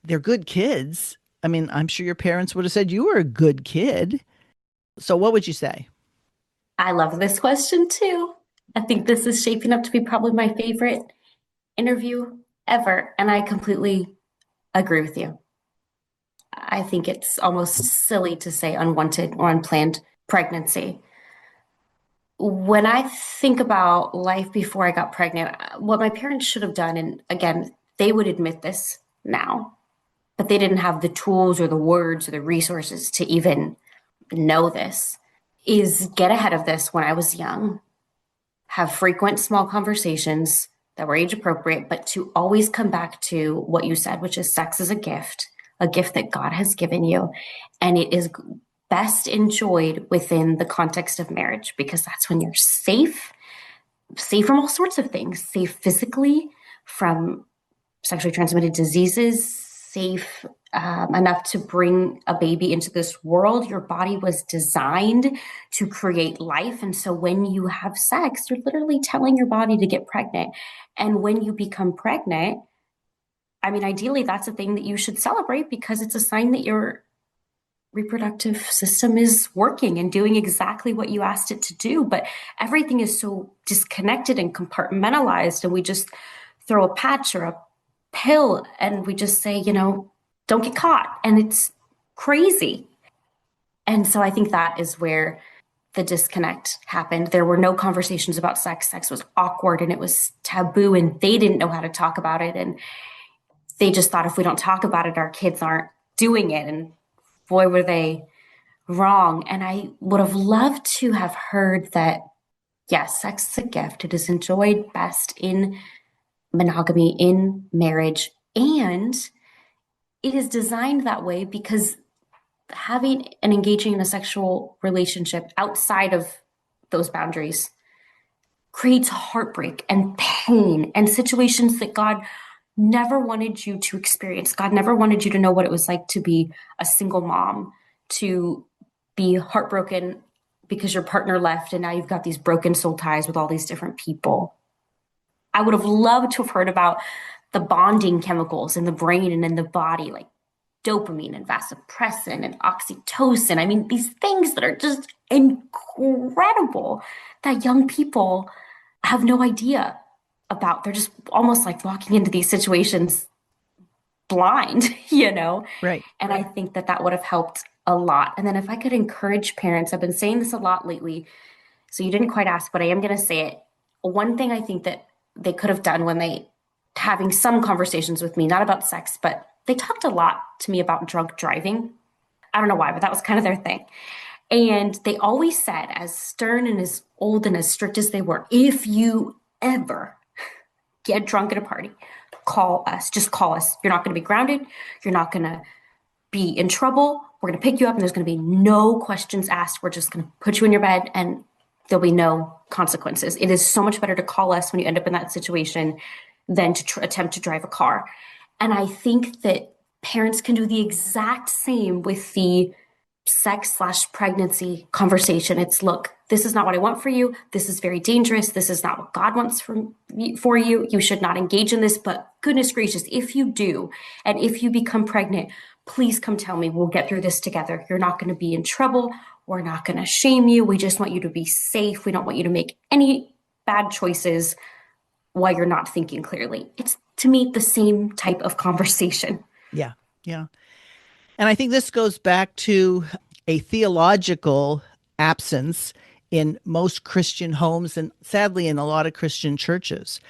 they're good kids. I mean, I'm sure your parents would have said you were a good kid. So what would you say? I love this question too. I think this is shaping up to be probably my favorite interview ever. And I completely agree with you. I think it's almost silly to say unwanted or unplanned pregnancy. When I think about life before I got pregnant, what my parents should have done, and again, they would admit this now, but they didn't have the tools or the words or the resources to even know this, is get ahead of this when I was young, have frequent small conversations that were age appropriate, but to always come back to what you said, which is sex is a gift that God has given you. And it is best enjoyed within the context of marriage, because that's when you're safe from all sorts of things, safe physically from sexually transmitted diseases, safe enough to bring a baby into this world. Your body was designed to create life. And so when you have sex, you're literally telling your body to get pregnant. And when you become pregnant, I mean, ideally, that's a thing that you should celebrate, because it's a sign that your reproductive system is working and doing exactly what you asked it to do. But everything is so disconnected and compartmentalized, and we just throw a patch or a pill and we just say, don't get caught. And it's crazy. And so I think that is where the disconnect happened. There were no conversations about sex. Sex was awkward and it was taboo, and they didn't know how to talk about it. And they just thought if we don't talk about it, our kids aren't doing it. And boy, were they wrong. And I would have loved to have heard that, yes, sex is a gift. It is enjoyed best in monogamy, in marriage, and it is designed that way because having and engaging in a sexual relationship outside of those boundaries creates heartbreak and pain and situations that God never wanted you to experience. God never wanted you to know what it was like to be a single mom, to be heartbroken because your partner left and now you've got these broken soul ties with all these different people. I would have loved to have heard about the bonding chemicals in the brain and in the body, like dopamine and vasopressin and oxytocin. I mean, these things that are just incredible that young people have no idea about. They're just almost like walking into these situations blind, Right. And I think that would have helped a lot. And then if I could encourage parents, I've been saying this a lot lately, so you didn't quite ask, but I am going to say it. One thing I think that they could have done when they having some conversations with me, not about sex, but they talked a lot to me about drunk driving. I don't know why, but that was kind of their thing. And they always said, as stern and as old and as strict as they were, if you ever get drunk at a party, call us. Just call us. You're not going to be grounded. You're not going to be in trouble. We're going to pick you up and there's going to be no questions asked. We're just going to put you in your bed and there'll be no consequences. It is so much better to call us when you end up in that situation than to attempt to drive a car. And I think that parents can do the exact same with the sex/pregnancy conversation. It's, look, this is not what I want for you. This is very dangerous. This is not what God wants for you. You should not engage in this. But goodness gracious, if you do, and if you become pregnant, please come tell me. We'll get through this together. You're not going to be in trouble. We're not going to shame you. We just want you to be safe. We don't want you to make any bad choices while you're not thinking clearly. It's, to me, the same type of conversation. Yeah. Yeah. And I think this goes back to a theological absence in most Christian homes and sadly in a lot of Christian churches.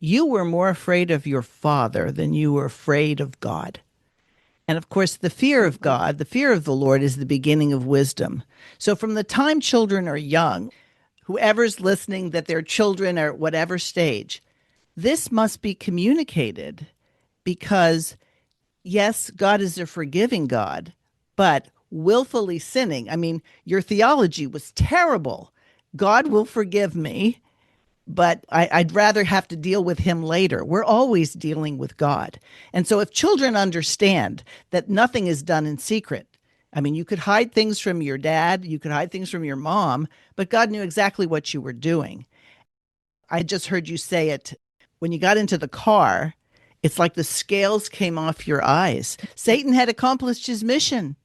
You were more afraid of your father than you were afraid of God. And of course, the fear of God, the fear of the Lord is the beginning of wisdom. So from the time children are young, whoever's listening, that their children are at whatever stage, this must be communicated because, yes, God is a forgiving God, but willfully sinning, I mean, your theology was terrible. God will forgive me, but I'd rather have to deal with him later. We're always dealing with God. And so if children understand that nothing is done in secret, I mean, you could hide things from your dad, you could hide things from your mom, but God knew exactly what you were doing. I just heard you say it. When you got into the car, it's like the scales came off your eyes. Satan had accomplished his mission.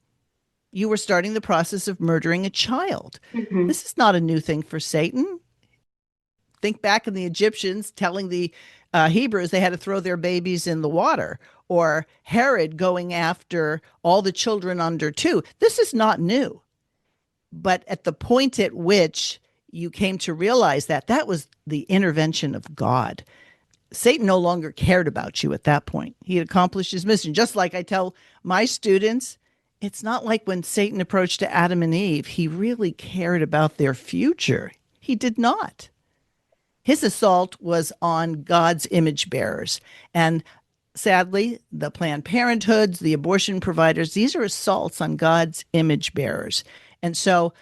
You were starting the process of murdering a child. Mm-hmm. This is not a new thing for Satan. Think back in the Egyptians telling the Hebrews they had to throw their babies in the water, or Herod going after all the children under 2. This is not new. But at the point at which you came to realize that, that was the intervention of God. Satan no longer cared about you at that point. He had accomplished his mission. Just like I tell my students, it's not like when Satan approached to Adam and Eve, he really cared about their future. He did not. His assault was on God's image bearers. And sadly, the Planned Parenthoods, the abortion providers, these are assaults on God's image bearers. And so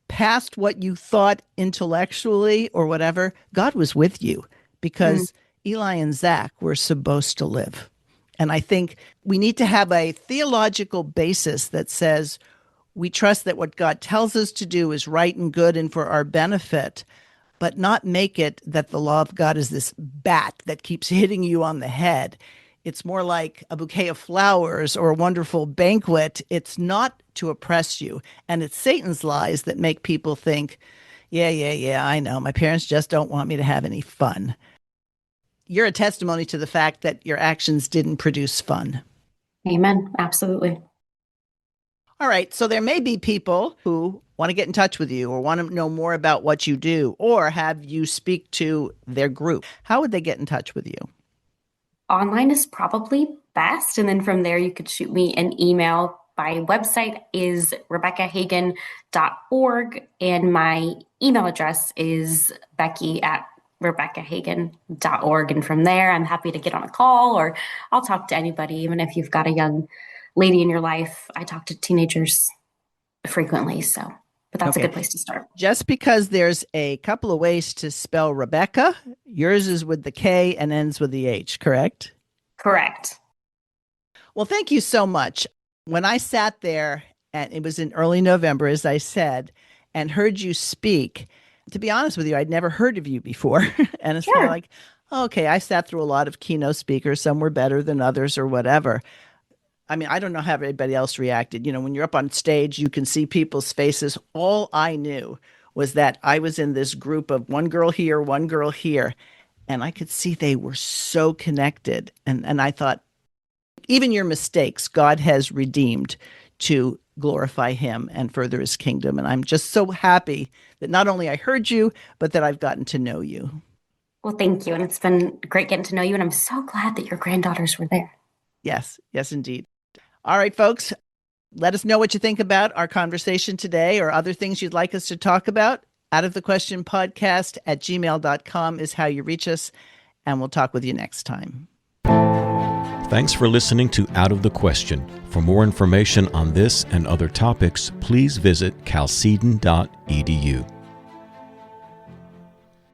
past what you thought intellectually or whatever, God was with you because Eli and Zach were supposed to live. And I think we need to have a theological basis that says we trust that what God tells us to do is right and good and for our benefit, but not make it that the law of God is this bat that keeps hitting you on the head. It's more like a bouquet of flowers or a wonderful banquet. It's not to oppress you. And it's Satan's lies that make people think, yeah, I know. My parents just don't want me to have any fun. You're a testimony to the fact that your actions didn't produce fun. Amen. Absolutely. All right. So there may be people who want to get in touch with you or want to know more about what you do or have you speak to their group. How would they get in touch with you? Online is probably best. And then from there, you could shoot me an email. My website is rebekahhagen.org. And my email address is becky@rebekahhagen.org. And from there, I'm happy to get on a call or I'll talk to anybody, even if you've got a young lady in your life. I talk to teenagers frequently. But that's a good place to start. Just because there's a couple of ways to spell Rebecca, yours is with the K and ends with the H, correct? Correct. Well, thank you so much. When I sat there, and it was in early November, as I said, and heard you speak, to be honest with you, I'd never heard of you before. And it's kind of like, okay, I sat through a lot of keynote speakers. Some were better than others or whatever. I mean, I don't know how everybody else reacted. You know, when you're up on stage, you can see people's faces. All I knew was that I was in this group of one girl here, and I could see they were so connected. And I thought, even your mistakes, God has redeemed to glorify him and further his kingdom. And I'm just so happy that not only I heard you, but that I've gotten to know you. Well, thank you. And it's been great getting to know you. And I'm so glad that your granddaughters were there. Yes, indeed. All right, folks, let us know what you think about our conversation today or other things you'd like us to talk about. outofthequestionpodcast@gmail.com is how you reach us, and we'll talk with you next time. Thanks for listening to Out of the Question. For more information on this and other topics, please visit chalcedon.edu.